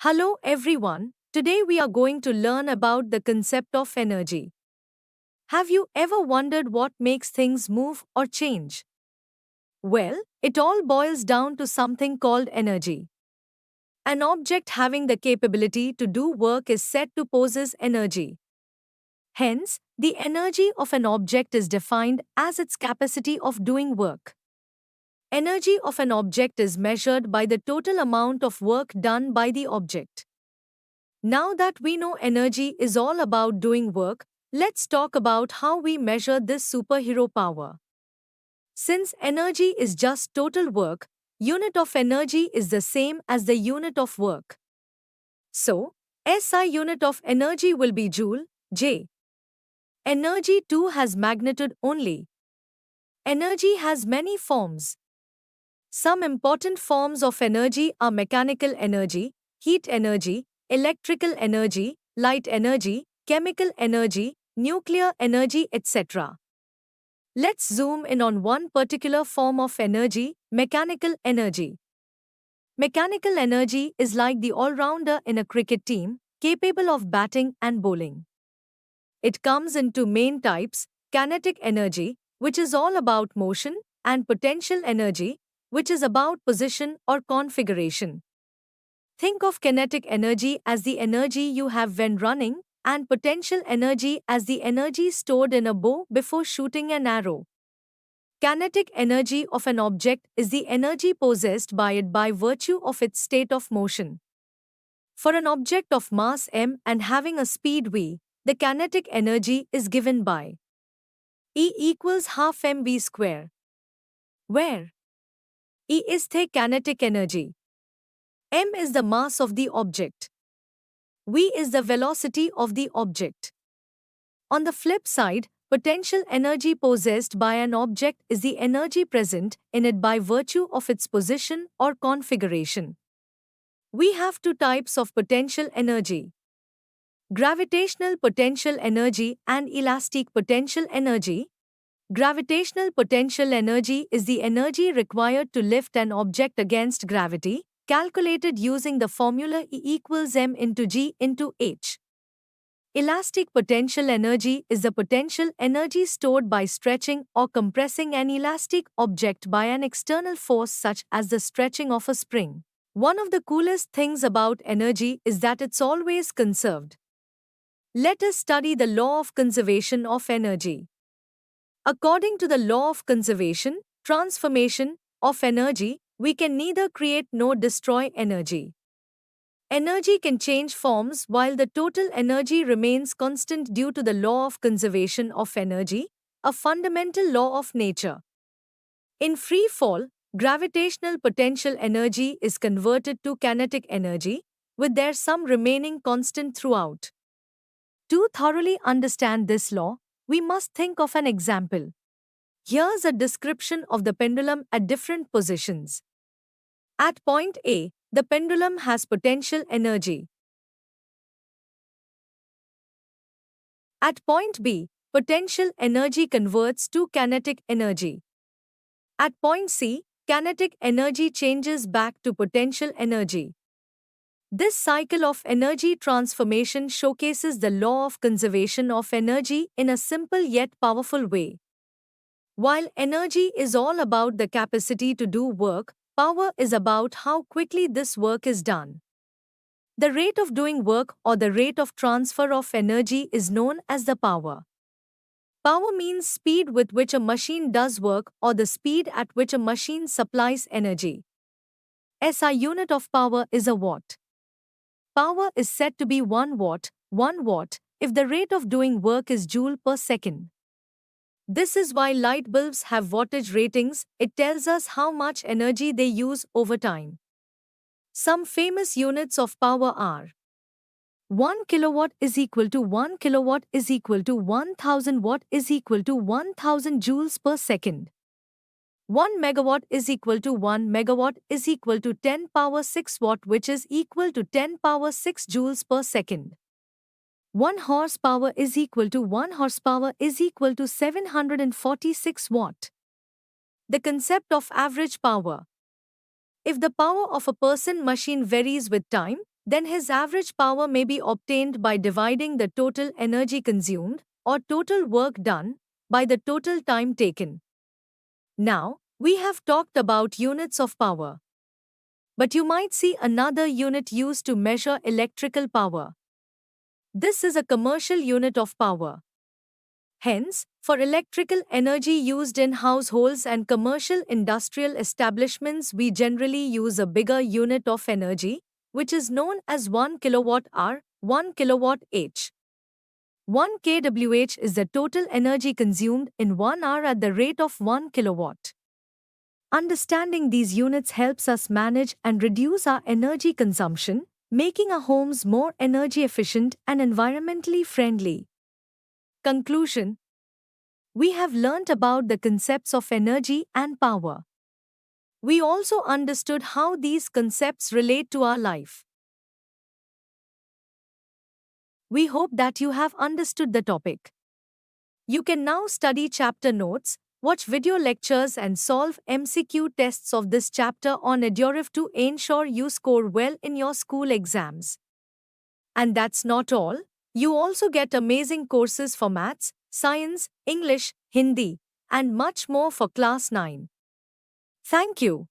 Hello everyone, today we are going to learn about the concept of energy. Have you ever wondered what makes things move or change? Well, it all boils down to something called energy. An object having the capability to do work is said to possess energy. Hence, the energy of an object is defined as its capacity of doing work. Energy of an object is measured by the total amount of work done by the object. Now that we know energy is all about doing work, let's talk about how we measure this superhero power. Since energy is just total work, unit of energy is the same as the unit of work. So, SI unit of energy will be joule, J. Energy too has magnitude only. Energy has many forms. Some important forms of energy are mechanical energy, heat energy, electrical energy, light energy, chemical energy, nuclear energy, etc. Let's zoom in on one particular form of energy, mechanical energy. Mechanical energy is like the all-rounder in a cricket team, capable of batting and bowling. It comes in two main types, kinetic energy, which is all about motion, and potential energy, which is about position or configuration. Think of kinetic energy as the energy you have when running, and potential energy as the energy stored in a bow before shooting an arrow. Kinetic energy of an object is the energy possessed by it by virtue of its state of motion. For an object of mass m and having a speed v, the kinetic energy is given by E equals half mv square, where E is the kinetic energy, m is the mass of the object, v is the velocity of the object. On the flip side, potential energy possessed by an object is the energy present in it by virtue of its position or configuration. We have two types of potential energy: gravitational potential energy and elastic potential energy. Gravitational potential energy is the energy required to lift an object against gravity, calculated using the formula E equals m into g into h. Elastic potential energy is the potential energy stored by stretching or compressing an elastic object by an external force such as the stretching of a spring. One of the coolest things about energy is that it's always conserved. Let us study the law of conservation of energy. According to the law of conservation, transformation of energy, we can neither create nor destroy energy. Energy can change forms while the total energy remains constant due to the law of conservation of energy, a fundamental law of nature. In free fall, gravitational potential energy is converted to kinetic energy, with their sum remaining constant throughout. To thoroughly understand this law, we must think of an example. Here's a description of the pendulum at different positions. At point A, the pendulum has potential energy. At point B, potential energy converts to kinetic energy. At point C, kinetic energy changes back to potential energy. This cycle of energy transformation showcases the law of conservation of energy in a simple yet powerful way. While energy is all about the capacity to do work, power is about how quickly this work is done. The rate of doing work or the rate of transfer of energy is known as the power. Power means speed with which a machine does work or the speed at which a machine supplies energy. SI unit of power is a watt. Power is said to be 1 watt, if the rate of doing work is joule per second. This is why light bulbs have wattage ratings. It tells us how much energy they use over time. Some famous units of power are 1 kilowatt is equal to 1 kilowatt is equal to 1000 watt is equal to 1000 joules per second. 1 megawatt is equal to 1 megawatt is equal to 10 power 6 watt, which is equal to 10 power 6 joules per second. 1 horsepower is equal to 1 horsepower is equal to 746 watt. The concept of average power. If the power of a person machine varies with time, then his average power may be obtained by dividing the total energy consumed or total work done by the total time taken. Now, we have talked about units of power. But you might see another unit used to measure electrical power. This is a commercial unit of power. Hence, for electrical energy used in households and commercial industrial establishments, we generally use a bigger unit of energy, which is known as 1 kilowatt hour, 1 kilowatt h. 1 kWh is the total energy consumed in 1 hour at the rate of 1 kilowatt. Understanding these units helps us manage and reduce our energy consumption, making our homes more energy efficient and environmentally friendly. Conclusion: we have learnt about the concepts of energy and power. We also understood how these concepts relate to our life. We hope that you have understood the topic. You can now study chapter notes, watch video lectures and solve MCQ tests of this chapter on Edurif to ensure you score well in your school exams. And that's not all. You also get amazing courses for maths, science, English, Hindi, and much more for class 9. Thank you.